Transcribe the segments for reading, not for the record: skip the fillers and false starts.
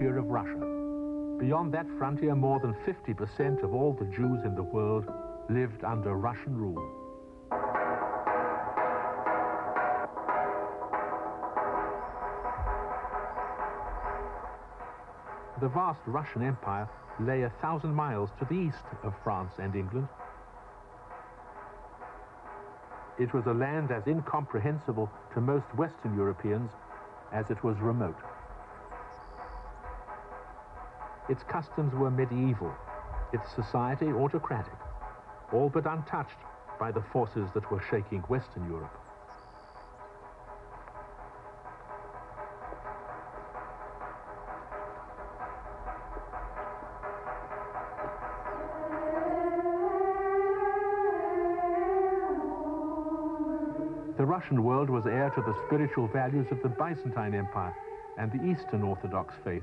of Russia. Beyond that frontier, more than 50% of all the Jews in the world lived under Russian rule. The vast Russian Empire lay 1,000 miles to the east of France and England. It was a land as incomprehensible to most Western Europeans as it was remote. Its customs were medieval, its society autocratic, all but untouched by the forces that were shaking Western Europe. The Russian world was heir to the spiritual values of the Byzantine Empire and the Eastern Orthodox faith.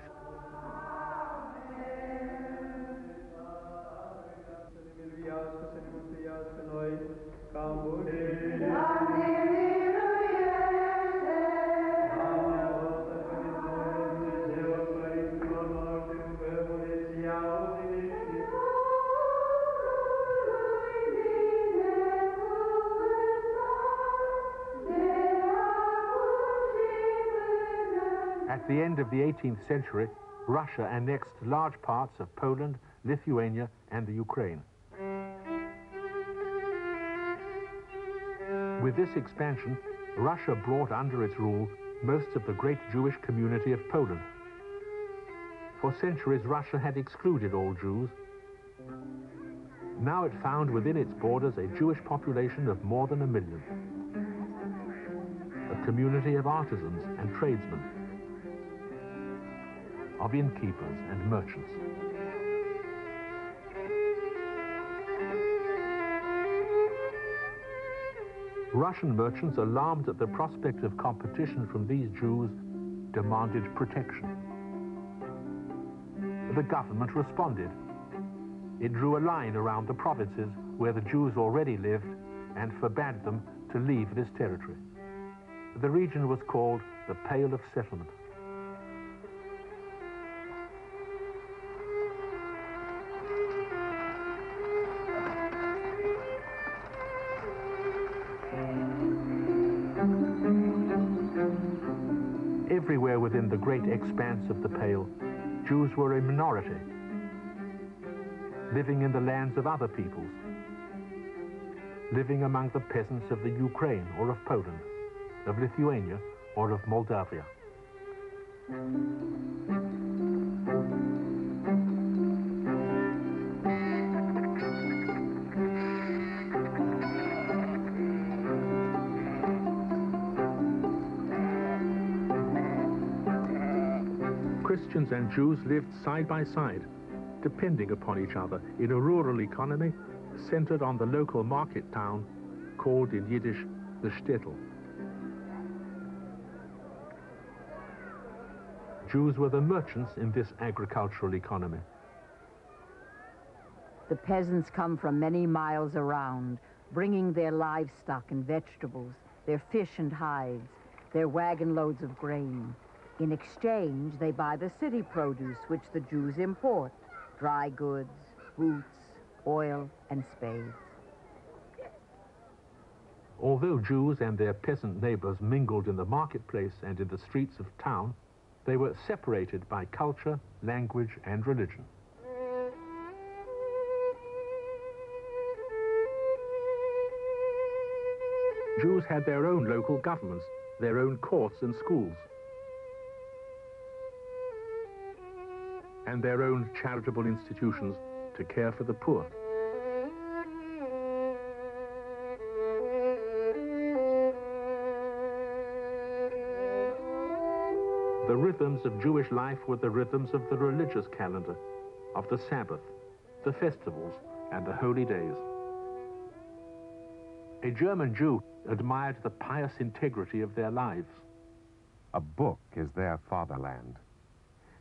At the end of the 18th century, Russia annexed large parts of Poland, Lithuania, and the Ukraine. With this expansion, Russia brought under its rule most of the great Jewish community of Poland. For centuries, Russia had excluded all Jews. Now it found within its borders a Jewish population of more than 1 million. A community of artisans and tradesmen, of innkeepers and merchants. Russian merchants, alarmed at the prospect of competition from these Jews, demanded protection. The government responded. It drew a line around the provinces where the Jews already lived and forbade them to leave this territory. The region was called the Pale of Settlement. Everywhere within the great expanse of the Pale, Jews were a minority, living in the lands of other peoples, living among the peasants of the Ukraine or of Poland, of Lithuania or of Moldavia. Christians and Jews lived side by side, depending upon each other in a rural economy centered on the local market town called in Yiddish the shtetl. Jews were the merchants in this agricultural economy. The peasants come from many miles around, bringing their livestock and vegetables, their fish and hides, their wagon loads of grain. In exchange, they buy the city produce which the Jews import, dry goods, boots, oil, and spades. Although Jews and their peasant neighbors mingled in the marketplace and in the streets of town, they were separated by culture, language, and religion. Jews had their own local governments, their own courts and schools, and their own charitable institutions to care for the poor. The rhythms of Jewish life were the rhythms of the religious calendar, of the Sabbath, the festivals, and the holy days. A German Jew admired the pious integrity of their lives. A book is their fatherland.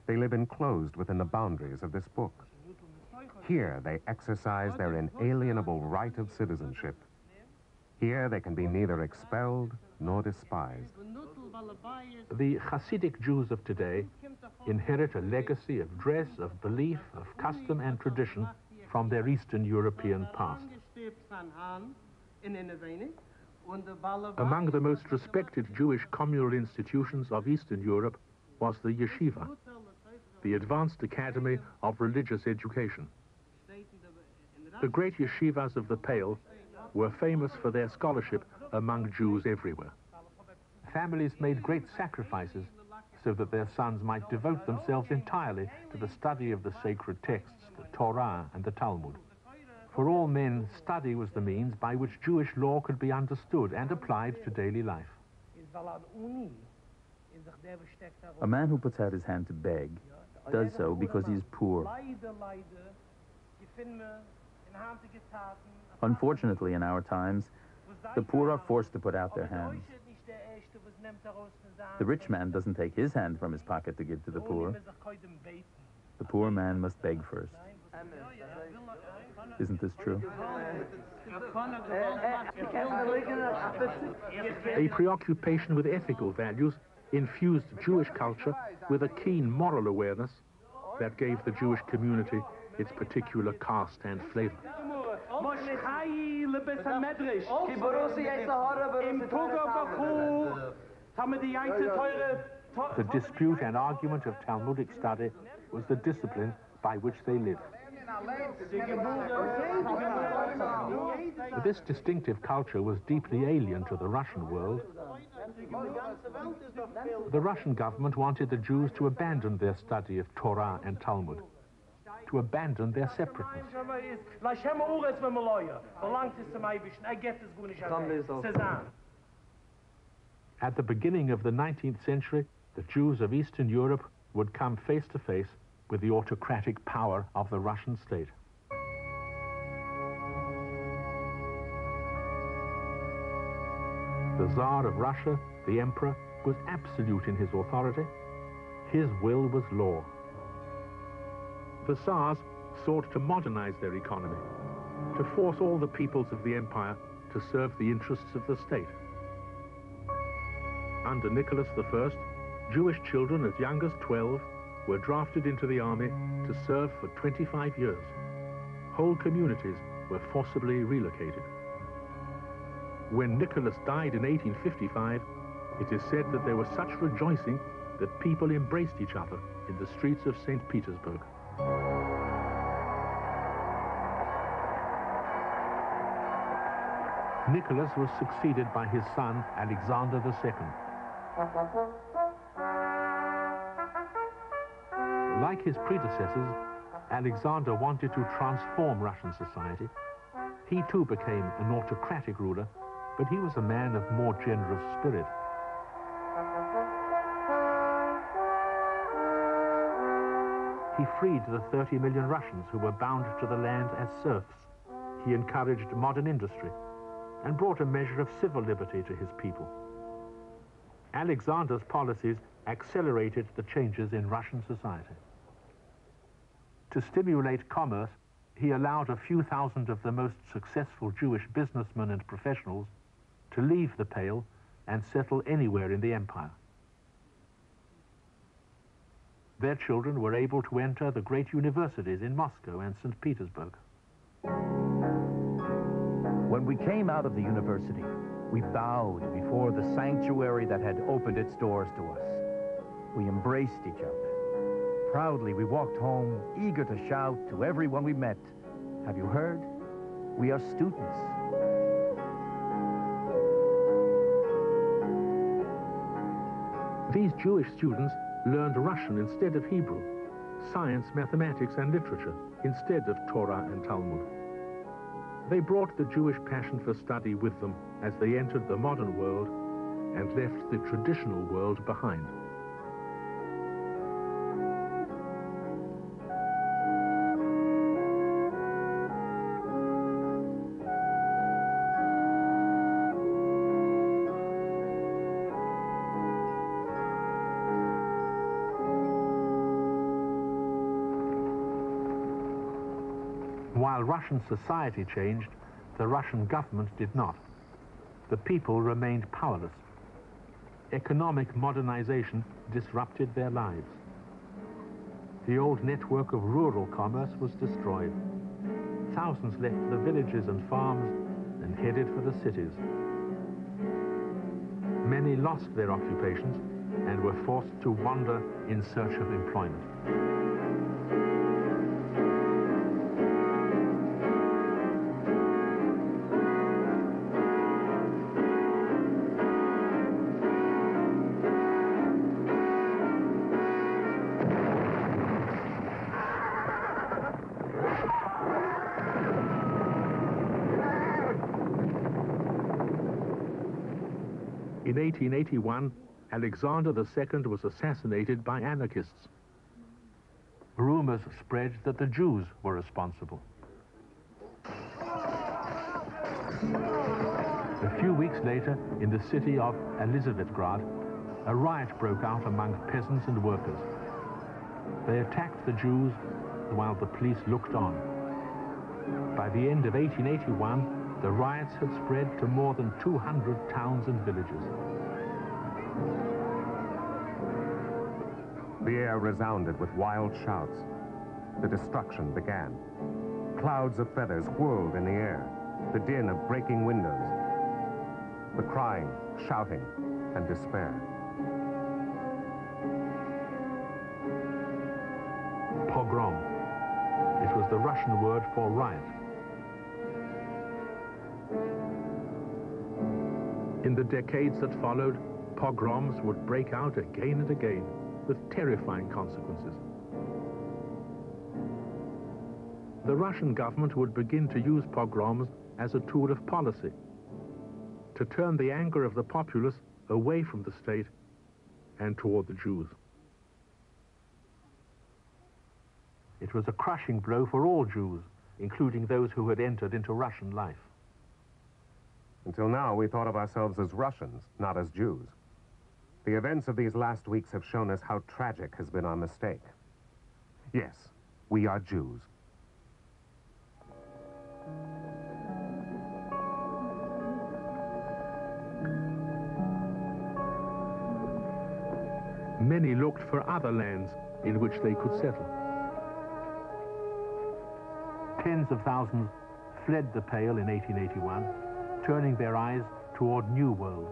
They live enclosed within the boundaries of this book. Here they exercise their inalienable right of citizenship. Here they can be neither expelled nor despised. The Hasidic Jews of today inherit a legacy of dress, of belief, of custom and tradition from their Eastern European past. Among the most respected Jewish communal institutions of Eastern Europe was the yeshiva, the Advanced Academy of Religious Education. The great yeshivas of the Pale were famous for their scholarship among Jews everywhere. Families made great sacrifices so that their sons might devote themselves entirely to the study of the sacred texts, the Torah and the Talmud. For all men, study was the means by which Jewish law could be understood and applied to daily life. A man who puts out his hand to beg does so because he is poor. Unfortunately, in our times, the poor are forced to put out their hands. The rich man doesn't take his hand from his pocket to give to the poor. The poor man must beg first. Isn't this true? A preoccupation with ethical values infused Jewish culture with a keen moral awareness that gave the Jewish community its particular caste and flavor. The dispute and argument of Talmudic study was the discipline by which they lived. This distinctive culture was deeply alien to the Russian world. The Russian government wanted the Jews to abandon their study of Torah and Talmud, to abandon their separateness. At the beginning of the 19th century, the Jews of Eastern Europe would come face to face with the autocratic power of the Russian state. The Tsar of Russia, the Emperor, was absolute in his authority. His will was law. The Tsars sought to modernize their economy, to force all the peoples of the empire to serve the interests of the state. Under Nicholas I, Jewish children as young as 12 were drafted into the army to serve for 25 years. Whole communities were forcibly relocated. When Nicholas died in 1855, it is said that there was such rejoicing that people embraced each other in the streets of St. Petersburg. Nicholas was succeeded by his son, Alexander II. Like his predecessors, Alexander wanted to transform Russian society. He too became an autocratic ruler, but he was a man of more generous spirit. He freed the 30 million Russians who were bound to the land as serfs. He encouraged modern industry and brought a measure of civil liberty to his people. Alexander's policies accelerated the changes in Russian society. To stimulate commerce, he allowed a few thousand of the most successful Jewish businessmen and professionals to leave the Pale and settle anywhere in the empire. Their children were able to enter the great universities in Moscow and St. Petersburg. When we came out of the university, we bowed before the sanctuary that had opened its doors to us. We embraced each other. Proudly, we walked home, eager to shout to everyone we met, "Have you heard? We are students." These Jewish students learned Russian instead of Hebrew, science, mathematics, and literature instead of Torah and Talmud. They brought the Jewish passion for study with them as they entered the modern world and left the traditional world behind. While Russian society changed, the Russian government did not. The people remained powerless. Economic modernization disrupted their lives. The old network of rural commerce was destroyed. Thousands left the villages and farms and headed for the cities. Many lost their occupations and were forced to wander in search of employment. In 1881, Alexander II was assassinated by anarchists. Rumors spread that the Jews were responsible. A few weeks later, in the city of Elisabethgrad, a riot broke out among peasants and workers. They attacked the Jews while the police looked on. By the end of 1881, the riots had spread to more than 200 towns and villages. The air resounded with wild shouts. The destruction began. Clouds of feathers whirled in the air, the din of breaking windows, the crying, shouting, and despair. Pogrom. It was the Russian word for riot. In the decades that followed, pogroms would break out again and again, with terrifying consequences. The Russian government would begin to use pogroms as a tool of policy, to turn the anger of the populace away from the state and toward the Jews. It was a crushing blow for all Jews, including those who had entered into Russian life. Until now, we thought of ourselves as Russians, not as Jews. The events of these last weeks have shown us how tragic has been our mistake. Yes, we are Jews. Many looked for other lands in which they could settle. Tens of thousands fled the Pale in 1881, turning their eyes toward new worlds.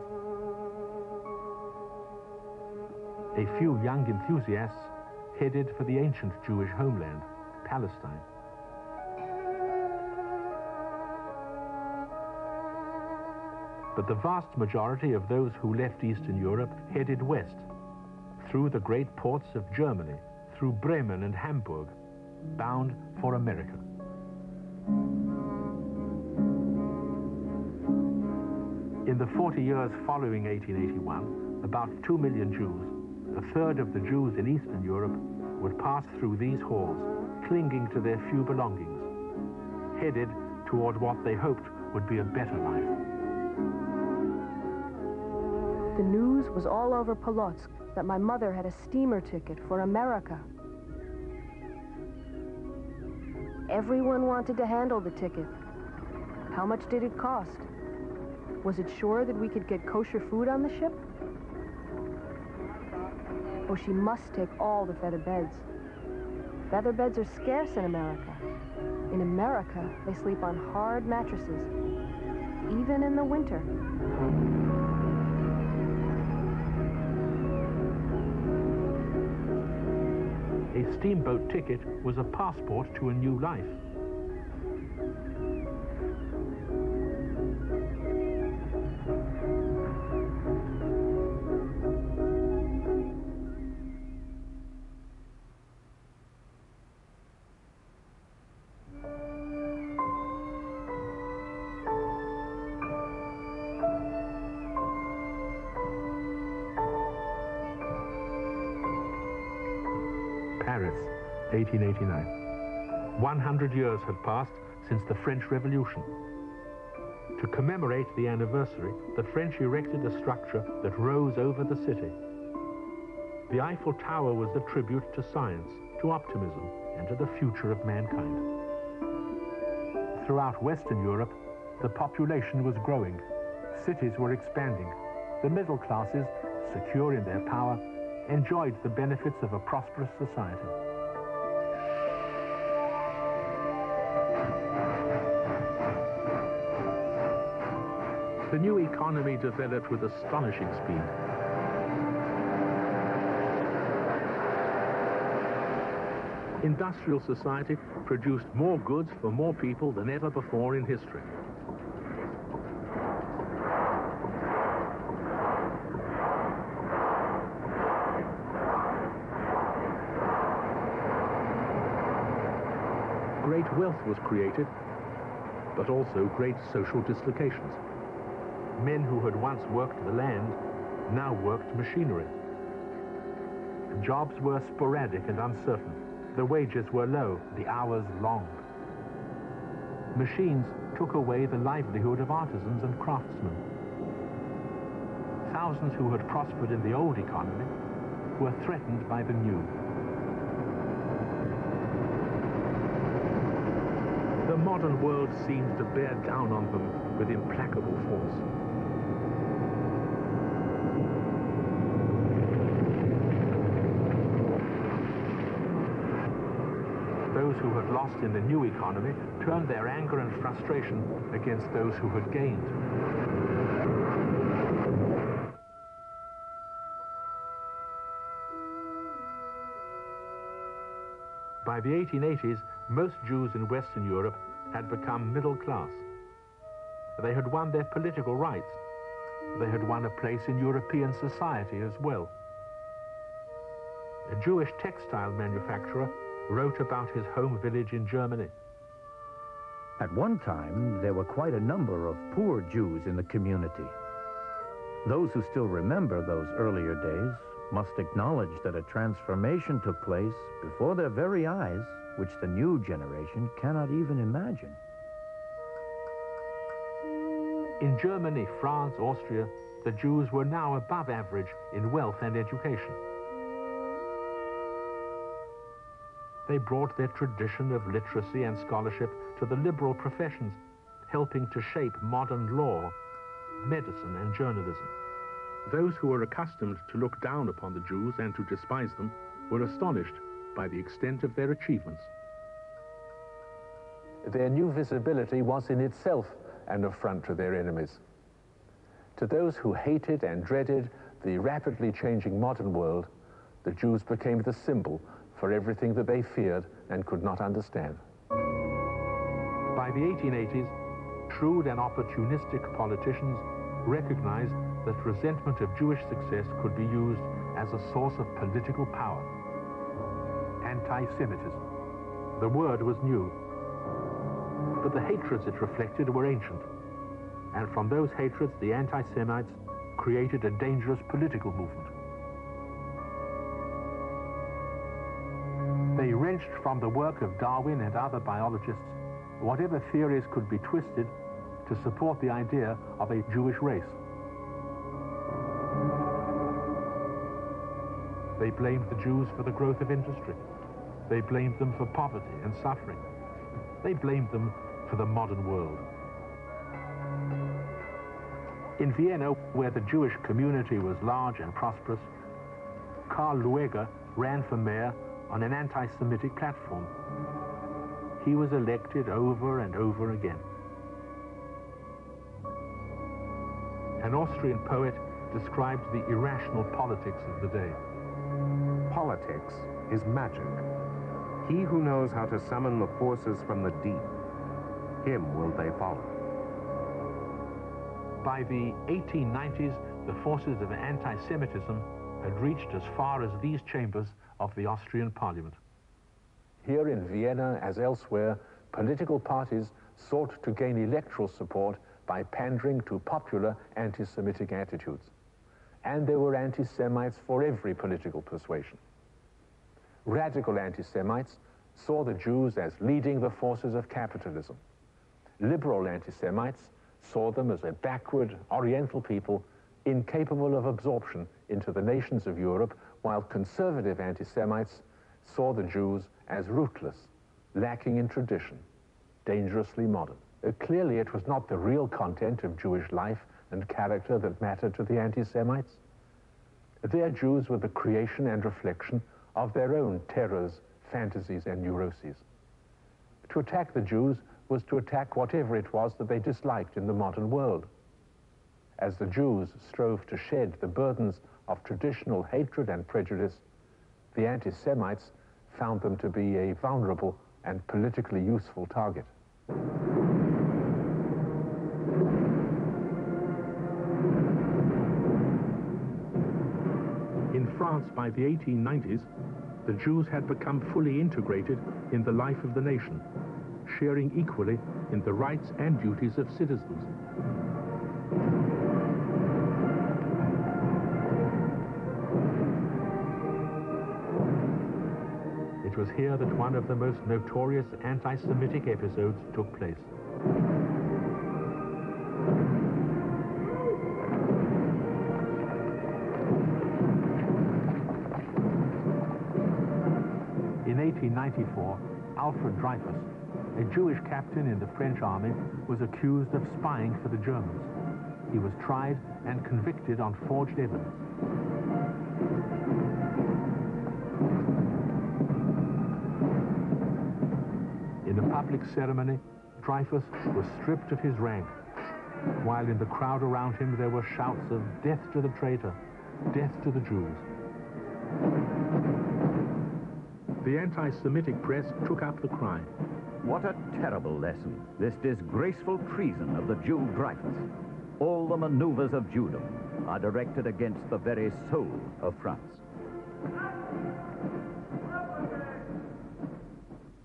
A few young enthusiasts headed for the ancient Jewish homeland, Palestine. But the vast majority of those who left Eastern Europe headed west, through the great ports of Germany, through Bremen and Hamburg, bound for America. In the 40 years following 1881, about 2 million Jews, a third of the Jews in Eastern Europe, would pass through these halls, clinging to their few belongings, headed toward what they hoped would be a better life. The news was all over Polotsk that my mother had a steamer ticket for America. Everyone wanted to handle the ticket. How much did it cost? Was it sure that we could get kosher food on the ship? Oh, she must take all the feather beds. Feather beds are scarce in America. In America, they sleep on hard mattresses, even in the winter. A steamboat ticket was a passport to a new life. Paris, 1889. 100 years had passed since the French Revolution. To commemorate the anniversary, the French erected a structure that rose over the city. The Eiffel Tower was a tribute to science, to optimism, and to the future of mankind. Throughout Western Europe, the population was growing. Cities were expanding. The middle classes, secure in their power, enjoyed the benefits of a prosperous society. The new economy developed with astonishing speed. Industrial society produced more goods for more people than ever before in history. Great wealth was created, but also great social dislocations. Men who had once worked the land now worked machinery. Jobs were sporadic and uncertain. The wages were low, the hours long. Machines took away the livelihood of artisans and craftsmen. Thousands who had prospered in the old economy were threatened by the new. The modern world seemed to bear down on them with implacable force. Those who had lost in the new economy turned their anger and frustration against those who had gained. By the 1880s, most Jews in Western Europe had become middle class. They had won their political rights. They had won a place in European society as well. A Jewish textile manufacturer wrote about his home village in Germany. At one time, there were quite a number of poor Jews in the community. Those who still remember those earlier days must acknowledge that a transformation took place before their very eyes, which the new generation cannot even imagine. In Germany, France, Austria, the Jews were now above average in wealth and education. They brought their tradition of literacy and scholarship to the liberal professions, helping to shape modern law, medicine, and journalism. Those who were accustomed to look down upon the Jews and to despise them were astonished by the extent of their achievements. Their new visibility was in itself an affront to their enemies. To those who hated and dreaded the rapidly changing modern world, the Jews became the symbol for everything that they feared and could not understand. By the 1880s, shrewd and opportunistic politicians recognized that resentment of Jewish success could be used as a source of political power. Anti-Semitism. The word was new, but the hatreds it reflected were ancient. And from those hatreds, the anti-Semites created a dangerous political movement. They wrenched from the work of Darwin and other biologists whatever theories could be twisted to support the idea of a Jewish race. They blamed the Jews for the growth of industry. They blamed them for poverty and suffering. They blamed them for the modern world. In Vienna, where the Jewish community was large and prosperous, Karl Lueger ran for mayor on an anti-Semitic platform. He was elected over and over again. An Austrian poet described the irrational politics of the day. Politics is magic. He who knows how to summon the forces from the deep, him will they follow. By the 1890s, the forces of anti-Semitism had reached as far as these chambers of the Austrian parliament. Here in Vienna, as elsewhere, political parties sought to gain electoral support by pandering to popular anti-Semitic attitudes. And there were anti-Semites for every political persuasion. Radical anti-Semites saw the Jews as leading the forces of capitalism. Liberal anti-Semites saw them as a backward Oriental people incapable of absorption into the nations of Europe, while conservative anti-Semites saw the Jews as rootless, lacking in tradition, dangerously modern. Clearly, it was not the real content of Jewish life and character that mattered to the anti-Semites. Their Jews were the creation and reflection of their own terrors, fantasies, and neuroses. To attack the Jews was to attack whatever it was that they disliked in the modern world. As the Jews strove to shed the burdens of traditional hatred and prejudice, the anti-Semites found them to be a vulnerable and politically useful target. In France by the 1890s, the Jews had become fully integrated in the life of the nation, sharing equally in the rights and duties of citizens. It was here that one of the most notorious anti-Semitic episodes took place. In 1894, Alfred Dreyfus, a Jewish captain in the French army, was accused of spying for the Germans. He was tried and convicted on forged evidence. In a public ceremony, Dreyfus was stripped of his rank, while in the crowd around him there were shouts of "Death to the traitor! Death to the Jews!" The anti-Semitic press took up the cry. What a terrible lesson, this disgraceful treason of the Jew Dreyfus. All the maneuvers of Jewdom are directed against the very soul of France.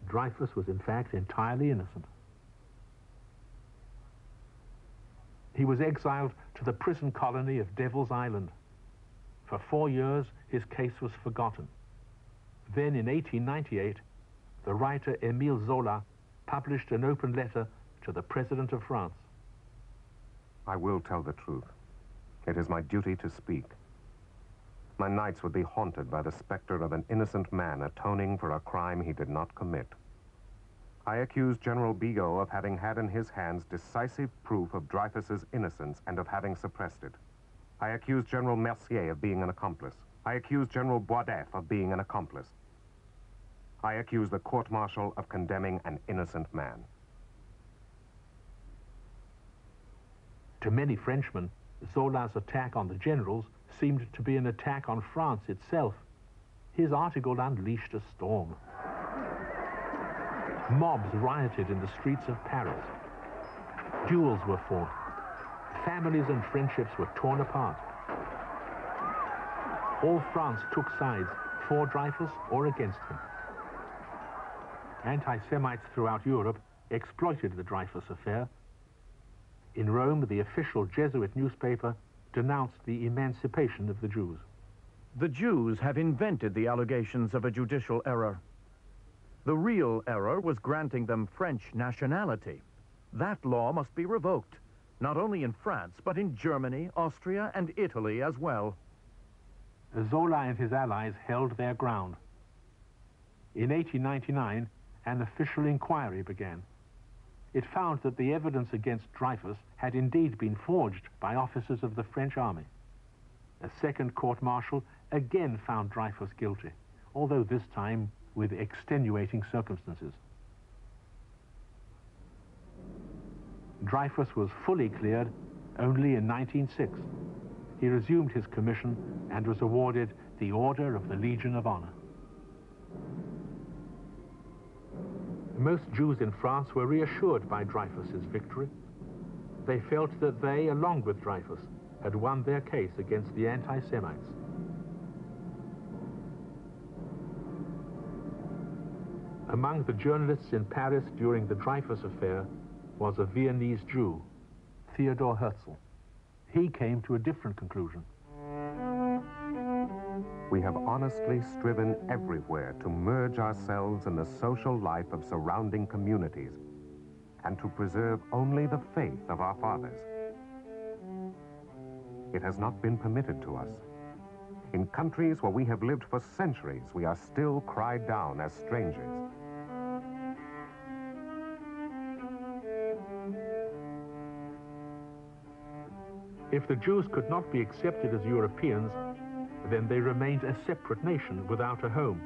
Dreyfus was in fact entirely innocent. He was exiled to the prison colony of Devil's Island. For 4 years, his case was forgotten. Then in 1898, the writer Émile Zola published an open letter to the President of France. I will tell the truth. It is my duty to speak. My nights would be haunted by the specter of an innocent man atoning for a crime he did not commit. I accuse General Bigot of having had in his hands decisive proof of Dreyfus's innocence and of having suppressed it. I accuse General Mercier of being an accomplice. I accuse General Boisdef of being an accomplice. I accuse the court-martial of condemning an innocent man. To many Frenchmen, Zola's attack on the generals seemed to be an attack on France itself. His article unleashed a storm. Mobs rioted in the streets of Paris. Duels were fought. Families and friendships were torn apart. All France took sides for Dreyfus or against him. Anti-Semites throughout Europe exploited the Dreyfus affair. In Rome, the official Jesuit newspaper denounced the emancipation of the Jews. The Jews have invented the allegations of a judicial error. The real error was granting them French nationality. That law must be revoked, not only in France, but in Germany, Austria, and Italy as well. Zola and his allies held their ground. In 1899, an official inquiry began. It found that the evidence against Dreyfus had indeed been forged by officers of the French army. A second court-martial again found Dreyfus guilty, although this time with extenuating circumstances. Dreyfus was fully cleared only in 1906. He resumed his commission and was awarded the Order of the Legion of Honor. Most Jews in France were reassured by Dreyfus's victory. They felt that they, along with Dreyfus, had won their case against the anti-Semites. Among the journalists in Paris during the Dreyfus affair was a Viennese Jew, Theodor Herzl. He came to a different conclusion. We have honestly striven everywhere to merge ourselves in the social life of surrounding communities and to preserve only the faith of our fathers. It has not been permitted to us. In countries where we have lived for centuries, we are still cried down as strangers. If the Jews could not be accepted as Europeans, then they remained a separate nation without a home.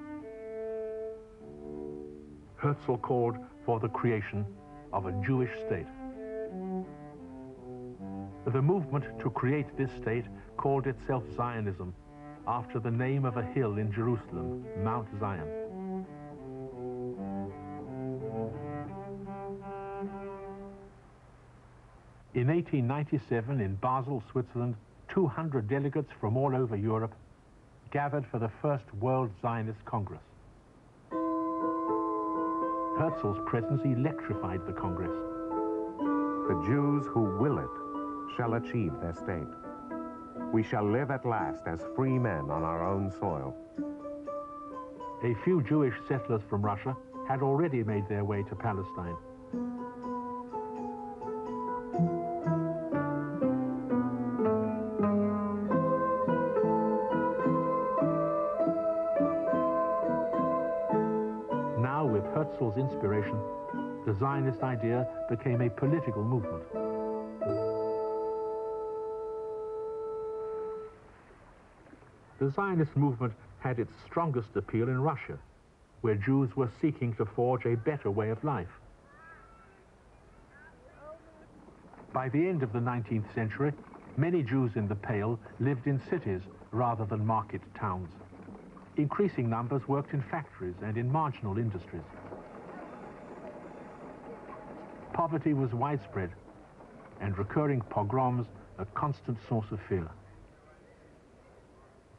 Herzl called for the creation of a Jewish state. The movement to create this state called itself Zionism, after the name of a hill in Jerusalem, Mount Zion. In 1897, in Basel, Switzerland, 200 delegates from all over Europe gathered for the first World Zionist Congress. Herzl's presence electrified the Congress. The Jews who will it shall achieve their state. We shall live at last as free men on our own soil. A few Jewish settlers from Russia had already made their way to Palestine. Now, with Herzl's inspiration, the Zionist idea became a political movement. The Zionist movement had its strongest appeal in Russia, where Jews were seeking to forge a better way of life. By the end of the 19th century, many Jews in the Pale lived in cities rather than market towns. Increasing numbers worked in factories and in marginal industries. Poverty was widespread, and recurring pogroms a constant source of fear.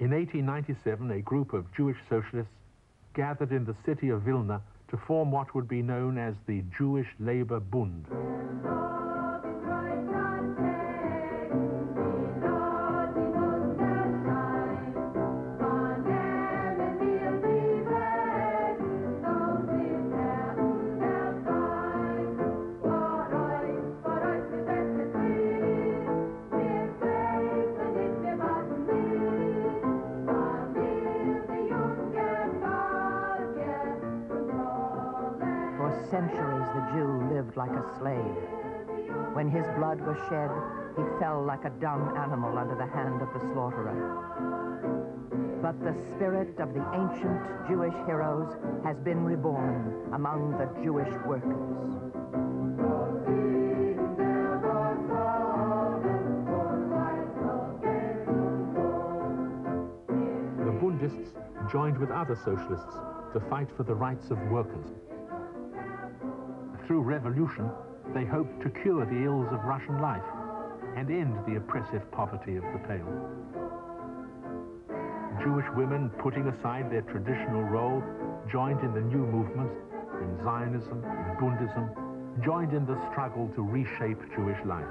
In 1897, a group of Jewish socialists gathered in the city of Vilna to form what would be known as the Jewish Labor Bund. Centuries the Jew lived like a slave. When his blood was shed, he fell like a dumb animal under the hand of the slaughterer. But the spirit of the ancient Jewish heroes has been reborn among the Jewish workers. The Bundists joined with other socialists to fight for the rights of workers. Through revolution, they hoped to cure the ills of Russian life and end the oppressive poverty of the Pale. Jewish women, putting aside their traditional role, joined in the new movements, in Zionism, in Bundism, joined in the struggle to reshape Jewish life.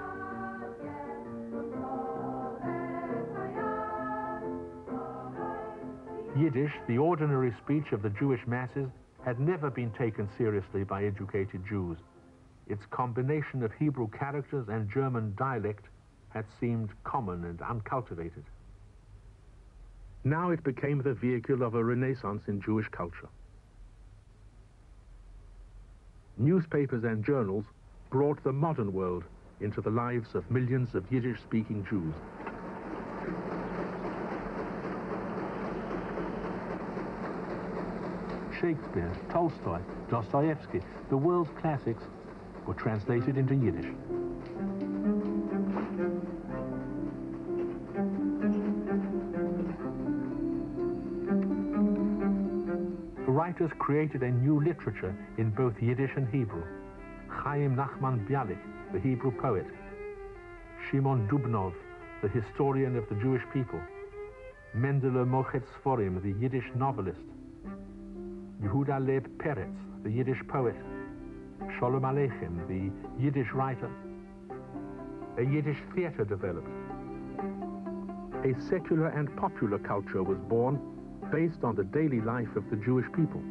Yiddish, the ordinary speech of the Jewish masses, had never been taken seriously by educated Jews. Its combination of Hebrew characters and German dialect had seemed common and uncultivated. Now it became the vehicle of a renaissance in Jewish culture. Newspapers and journals brought the modern world into the lives of millions of Yiddish-speaking Jews. Shakespeare, Tolstoy, Dostoevsky, the world's classics, were translated into Yiddish. The writers created a new literature in both Yiddish and Hebrew. Chaim Nachman Bialik, the Hebrew poet. Shimon Dubnov, the historian of the Jewish people. Mendele Mochet Sforim, the Yiddish novelist. Yehuda Leib Peretz, the Yiddish poet. Sholem Aleichem, the Yiddish writer. A Yiddish theater developed. A secular and popular culture was born based on the daily life of the Jewish people.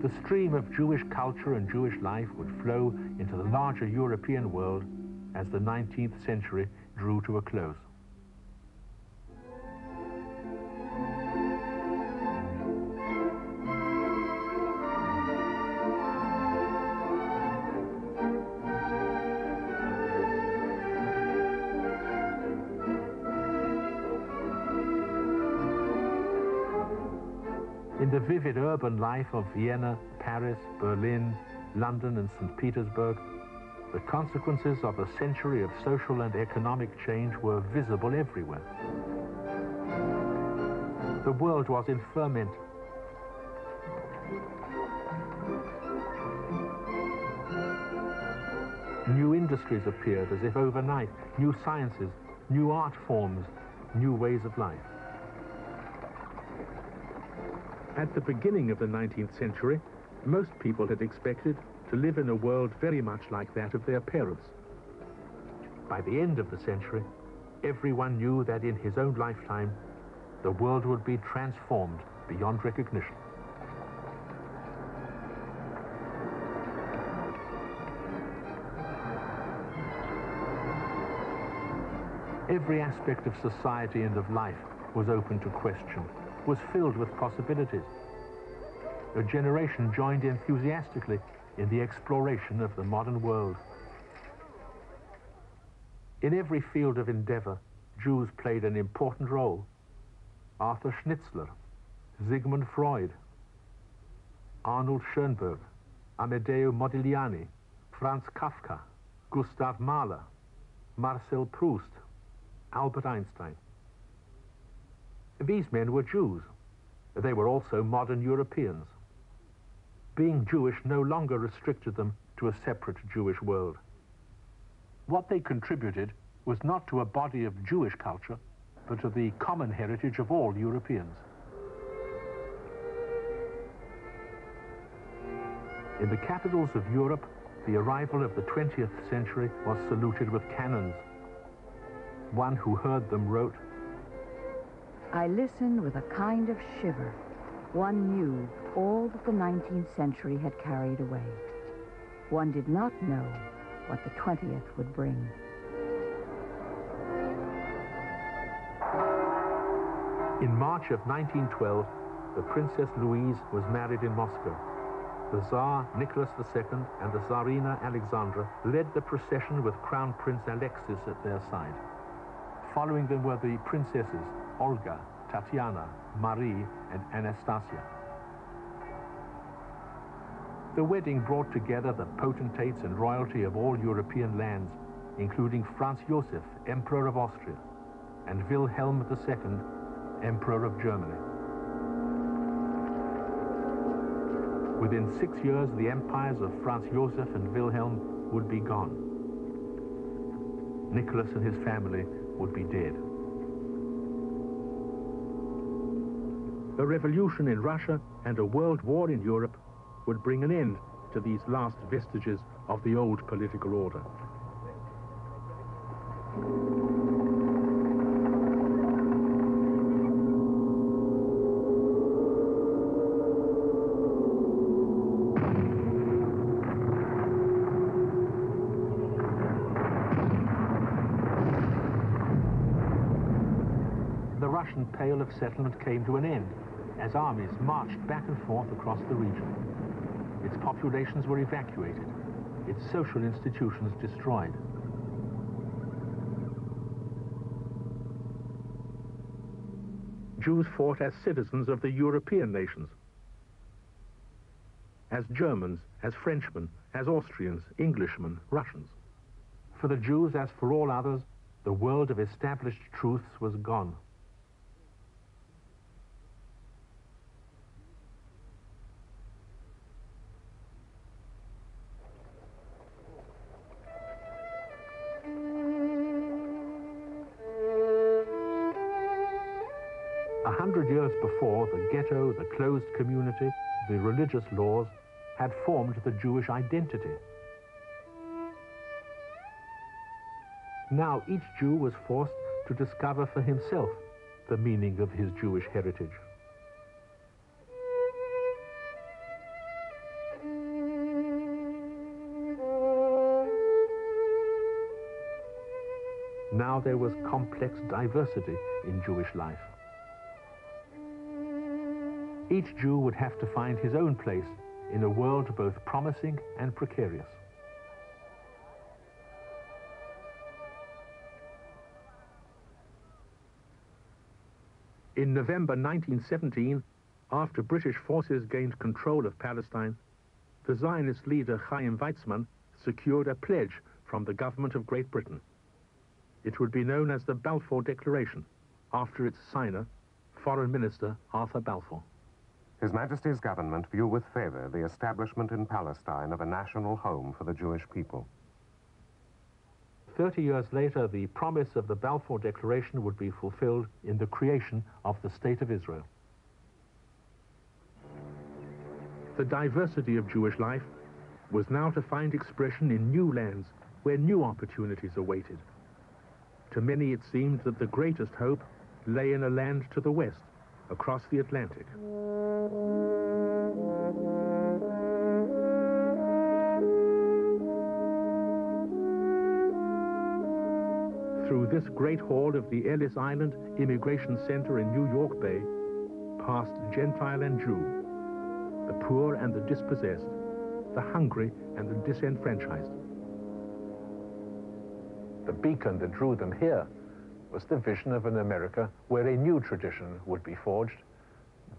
The stream of Jewish culture and Jewish life would flow into the larger European world as the 19th century drew to a close. In the vivid urban life of Vienna, Paris, Berlin, London and St. Petersburg, the consequences of a century of social and economic change were visible everywhere. The world was in ferment. New industries appeared as if overnight, new sciences, new art forms, new ways of life. At the beginning of the 19th century, most people had expected to live in a world very much like that of their parents. By the end of the century, everyone knew that in his own lifetime, the world would be transformed beyond recognition. Every aspect of society and of life was open to question, was filled with possibilities. A generation joined enthusiastically in the exploration of the modern world. In every field of endeavor, Jews played an important role. Arthur Schnitzler, Sigmund Freud, Arnold Schoenberg, Amedeo Modigliani, Franz Kafka, Gustav Mahler, Marcel Proust, Albert Einstein. These men were Jews. They were also modern Europeans. Being Jewish no longer restricted them to a separate Jewish world. What they contributed was not to a body of Jewish culture, but to the common heritage of all Europeans. In the capitals of Europe, the arrival of the 20th century was saluted with cannons. One who heard them wrote, I listened with a kind of shiver. One knew all that the 19th century had carried away. One did not know what the 20th would bring. In March of 1912, the Princess Louise was married in Moscow. The Tsar Nicholas II and the Tsarina Alexandra led the procession with Crown Prince Alexis at their side. Following them were the princesses Olga, Tatiana, Marie, and Anastasia. The wedding brought together the potentates and royalty of all European lands, including Franz Joseph, Emperor of Austria, and Wilhelm II, Emperor of Germany. Within 6 years, the empires of Franz Joseph and Wilhelm would be gone. Nicholas and his family would be dead. A revolution in Russia and a world war in Europe would bring an end to these last vestiges of the old political order. The Russian Pale of Settlement came to an end as armies marched back and forth across the region. Its populations were evacuated, its social institutions destroyed. Jews fought as citizens of the European nations, as Germans, as Frenchmen, as Austrians, Englishmen, Russians. For the Jews, as for all others, the world of established truths was gone. A 100 years before, the ghetto, the closed community, the religious laws had formed the Jewish identity. Now each Jew was forced to discover for himself the meaning of his Jewish heritage. Now there was complex diversity in Jewish life. Each Jew would have to find his own place in a world both promising and precarious. In November 1917, after British forces gained control of Palestine, the Zionist leader Chaim Weizmann secured a pledge from the government of Great Britain. It would be known as the Balfour Declaration, after its signer, Foreign Minister Arthur Balfour. His Majesty's government view with favor the establishment in Palestine of a national home for the Jewish people. 30 years later, the promise of the Balfour Declaration would be fulfilled in the creation of the State of Israel. The diversity of Jewish life was now to find expression in new lands where new opportunities awaited. To many it seemed that the greatest hope lay in a land to the west, across the Atlantic. Through this great hall of the Ellis Island Immigration Center in New York Bay passed Gentile and Jew, the poor and the dispossessed, the hungry and the disenfranchised. The beacon that drew them here was the vision of an America where a new tradition would be forged,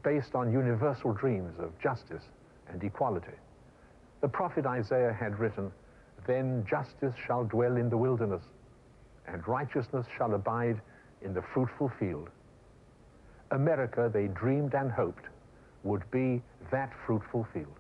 based on universal dreams of justice and equality. The prophet Isaiah had written, "Then justice shall dwell in the wilderness, and righteousness shall abide in the fruitful field." America, they dreamed and hoped, would be that fruitful field.